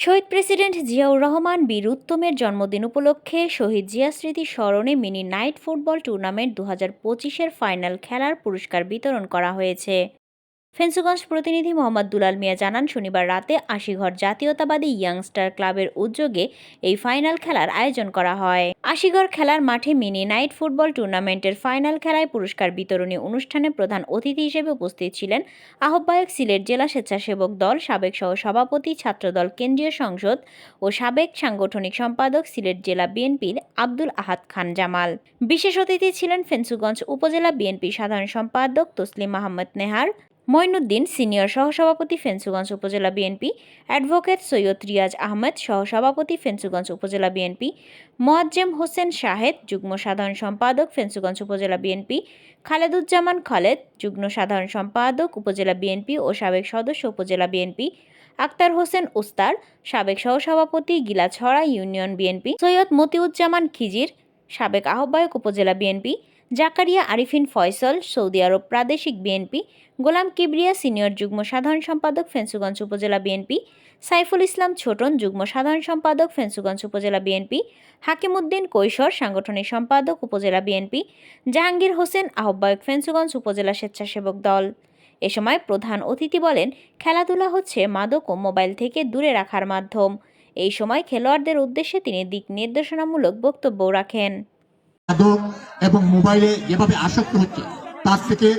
শহীদ president Ziaur Rahman বীর উত্তমের জন্মদিন উপলক্ষে শহীদ জিয়া স্মৃতি স্মরণে মিনি নাইট ফুটবল টুর্নামেন্ট 2025-এর ফাইনাল খেলার পুরস্কার বিতরণ করা হয়েছে। ফেঞ্চুগঞ্জ প্রতিনিধি মোহাম্মদ দুলাল মিয়া জানান, শনিবার রাতে আশিঘর জাতীয়তাবাদী ইয়াংস্টার ক্লাবের উদ্যোগে এই ফাইনাল খেলার আয়োজন করা হয়। আশিঘর খেলার মাঠে মিনি নাইট ফুটবল টুর্নামেন্টের ফাইনাল খেলায় পুরস্কার বিতরণী অনুষ্ঠানে প্রধান অতিথি হিসেবে উপস্থিত ছিলেন আহ্বায়ক সিলেট জেলা স্বেচ্ছাসেবক দল, সাবেক সহসভাপতি ছাত্রদল কেন্দ্রীয় সংসদ ও সাবেক সাংগঠনিক সম্পাদক সিলেট জেলা বিএনপির আব্দুল আহাদ খান জামাল। বিশেষ অতিথি ছিলেন ফেঞ্চুগঞ্জ উপজেলা বিএনপি সাধারণ সম্পাদক তসলিম আহমেদ নেহার, মঈনুদ্দিন সিনিয়র সহসভাপতি ফেঞ্চুগঞ্জ উপজেলা বিএনপি, অ্যাডভোকেট সৈয়দ রিয়াজ আহমেদ সহসভাপতি ফেঞ্চুগঞ্জ উপজেলা বিএনপি, মোয়াজ্জেম হোসেন শাহেদ যুগ্ম সাধারণ সম্পাদক ফেঞ্চুগঞ্জ উপজেলা বিএনপি, খালেদুজ্জামান খালেদ যুগ্ম সাধারণ সম্পাদক উপজেলা বিএনপি ও সাবেক সদস্য উপজেলা বিএনপি, আক্তার হোসেন উস্তার সাবেক সহসভাপতি গিলাছড়া ইউনিয়ন বিএনপি, সৈয়দ মতিউজ্জামান খিজির সাবেক আহ্বায়ক উপজেলা বিএনপি, জাকারিয়া আরিফিন ফয়সল সৌদি আরব প্রাদেশিক বিএনপি, গোলাম কিবরিয়া সিনিয়র যুগ্ম সাধারণ সম্পাদক ফেঞ্চুগঞ্জ উপজেলা বিএনপি, সাইফুল ইসলাম ছোটন যুগ্ম সাধারণ সম্পাদক ফেঞ্চুগঞ্জ উপজেলা বিএনপি, হাকিমউদ্দিন কৈশোর সাংগঠনিক সম্পাদক উপজেলা বিএনপি, জাহাঙ্গীর হোসেন আহ্বায়ক ফেঞ্চুগঞ্জ উপজেলা স্বেচ্ছাসেবক দল। এ সময় প্রধান অতিথি বলেন, খেলাধুলা হচ্ছে মাদক ও মোবাইল থেকে দূরে রাখার মাধ্যম। এই সময় খেলোয়াড়দের উদ্দেশ্যে তিনি দিক নির্দেশনামূলক বক্তব্য রাখেন। মাদক এবং মোবাইলে যেভাবে আসক্ত হচ্ছে তার থেকে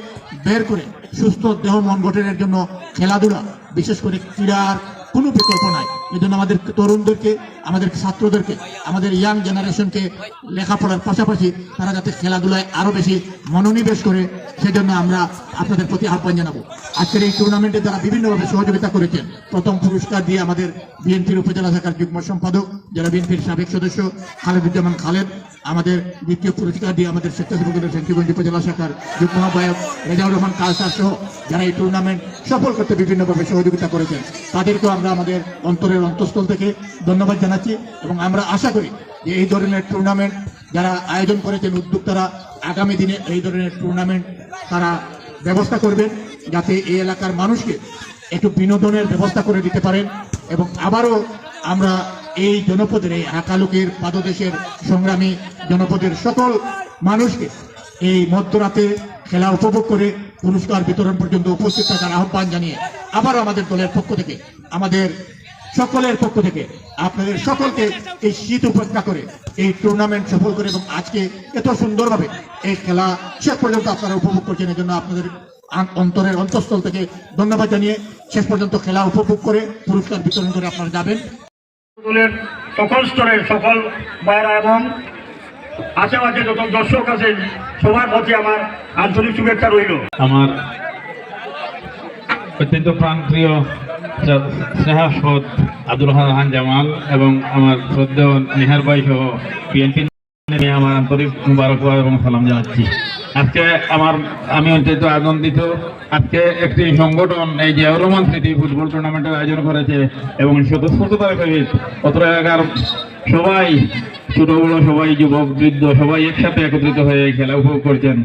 বের করে সুস্থ দেহ মন গঠনের জন্য খেলাধুলা, বিশেষ করে ক্রীড়ার কোনো বিকল্প নাই। এই জন্য আমাদের তরুণদেরকে, আমাদের ছাত্রদেরকে, আমাদের ইয়াং জেনারেশনকে লেখাপড়ার পাশাপাশি তারা যাতে খেলাধুলায় আরো বেশি মনোনিবেশ করে, সেজন্য আমরা আপনাদের প্রতি আহ্বান জানাবো। আজকের এই টুর্নামেন্টে যারা বিভিন্নভাবে সহযোগিতা করেছেন, প্রথম পুরস্কার দিয়ে আমাদের বিএনপির উপজেলা শাখার যুগ্ম সম্পাদক যারা বিএনপির সাবেক সদস্য খালেদুজ্জামান খালেদ, আমাদের দ্বিতীয় পুরস্কার দিয়ে আমাদের স্বেচ্ছাসেবক দলের ফেঞ্চুগঞ্জ উপজেলা শাখার যুগ্ম আহ্বায়ক রেজাউর রহমান কালসার সহ যারা এই টুর্নামেন্ট সফল করতে বিভিন্নভাবে সহযোগিতা করেছেন, তাদেরকেও আমরা আমাদের অন্তরের অন্তঃস্থল থেকে ধন্যবাদ জানাচ্ছি। এবং আমরা আশা করি যে এই ধরনের টুর্নামেন্ট যারা আয়োজন করেছেন, উদ্যোক্তারা আগামী দিনে এই ধরনের টুর্নামেন্ট তারা ব্যবস্থা করবেন, যাতে এই এলাকার মানুষকে একটু বিনোদনের ব্যবস্থা করে দিতে পারেন। এবং আবারও আমরা এই জনপদের, এই আকালুকের পাদদেশের সংগ্রামী জনপদের সকল মানুষকে এই মধ্যরাতে খেলা উপভোগ করে পুরস্কার বিতরণ পর্যন্ত উপস্থিত থাকার আহ্বান জানিয়ে আবারও আমাদের দলের পক্ষ থেকে, আমাদের সকলের পক্ষ থেকে আপনাদের সকলকে এই শীত উপেক্ষা করে এই টুর্নামেন্ট সফল করে এবং আজকে এত সুন্দরভাবে এই খেলা শেষ পর্যন্ত আপনারা উপভোগ করছেন, এই জন্য আপনাদের অন্তরের অন্তঃস্থল থেকে ধন্যবাদ জানিয়ে শেষ পর্যন্ত খেলা উপভোগ করে পুরস্কার বিতরণ করে আপনারা যাবেন। দলের সকল স্তরের সকল ভাইরা এবং আশেপাশে যত দর্শক আছেন সবার প্রতি আমার আন্তরিক শুভেচ্ছা রইল। আমার অত্যন্ত প্রাণপ্রিয় স্নেহাসদ আব্দুল আহাদ খান জামাল এবং আমার শ্রদ্ধেয় নেহার ভাই সহ বিএনপি আমার আন্তরিক মুবারকবাদ এবং সালাম জানাচ্ছি। আজকে আমি অত্যন্ত আনন্দিত। আজকে একটি সংগঠন এই জিয়াউর রহমান স্মৃতি ফুটবল টুর্নামেন্টের আয়োজন করেছে এবং স্বতঃস্ফূর্ততার সহিত অত্র এলাকার সবাই, ছোট বড় সবাই, যুবক বৃদ্ধ সবাই একসাথে একত্রিত হয়ে খেলা উপভোগ করছেন।